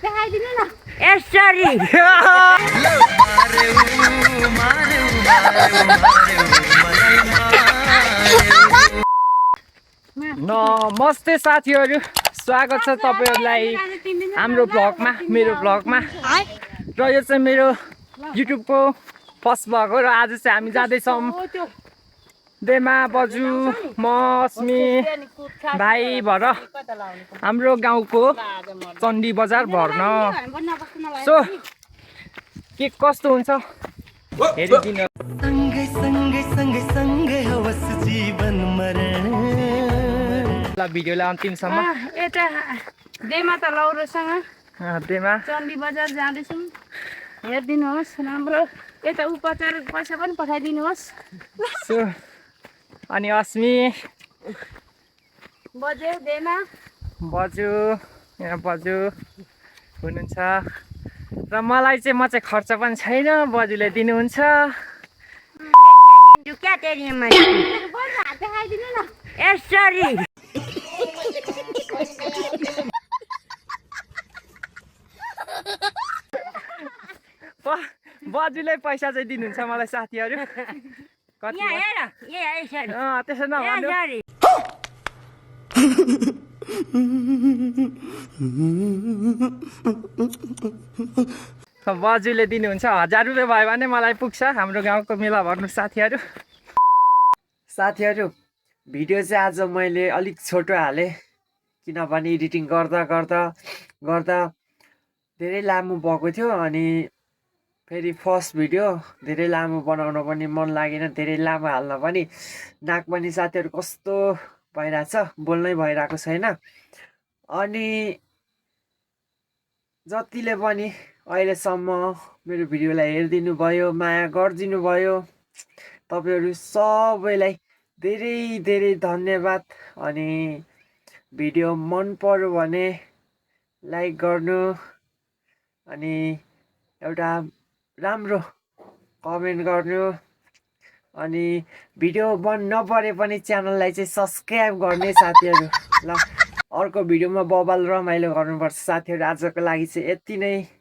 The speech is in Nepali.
देखाइदिनु न यसरी नमस्ते साथीहरू, स्वागत छ तपाईहरुलाई हाम्रो भ्लगमा, मेरो भ्लगमा। र यो चाहिँ मेरो युट्युबको फर्स्ट भ्लग हो र आज चाहिँ हामी जाँदैछौँ देमा बजु म अस्मी भाइ भएर हाम्रो गाउँको चण्डी बजार भर्न। सो के कस्तो हुन्छ हेरिदिनु। ल भिडियोलाई अन्तिमसम्म यता देमा त लौरोसँग देमा चण्डी बजार जाँदैछौँ, हेरिदिनुहोस् राम्रो। यता उपचार पैसा पनि पठाइदिनुहोस्। सो अनि अस्मी बज्यो देमा बजु यहाँ बजु हुनुहुन्छ र मलाई चाहिँ म चाहिँ खर्च पनि छैन, बजुले दिनुहुन्छ। क्या टेरियममा देखाइदिनु न यसरी बजुले पैसा चाहिँ दिनुहुन्छ मलाई साथीहरू। कति त्यसो नभन्नु। बजुले दिनुहुन्छ 1000 रुपियाँ भयो भने मलाई पुग्छ हाम्रो गाउँको मेला भर्नु। साथीहरू भिडियो चाहिँ आज मैले अलिक छोटो हालेँ किनभने एडिटिङ गर्दा धेरै लामो भएको थियो। अनि फेरि फर्स्ट भिडियो धेरै लामो बनाउन पनि मन लागेन, धेरै लामो हाल्न पनि। नाक पनि साथीहरू कस्तो भइरहेछ, बोल्नै भइरहेको छैन। अनि जतिले पनि अहिलेसम्म मेरो भिडियोलाई हेरिदिनु भयो, माया गरिदिनु भयो, तपाईँहरू सबैलाई धेरै धेरै धन्यवाद। अनि भिडियो मन पर्यो भने लाइक गर्नु, अनि एउटा राम्रो कमेन्ट गर्नु, अनि भिडियो मन नपरे पनि च्यानललाई चाहिँ सब्सक्राइब गर्ने साथीहरू। ल अर्को भिडियोमा बबाल रमाइलो गर्नुपर्छ साथीहरू। आजको लागि चाहिँ यति नै।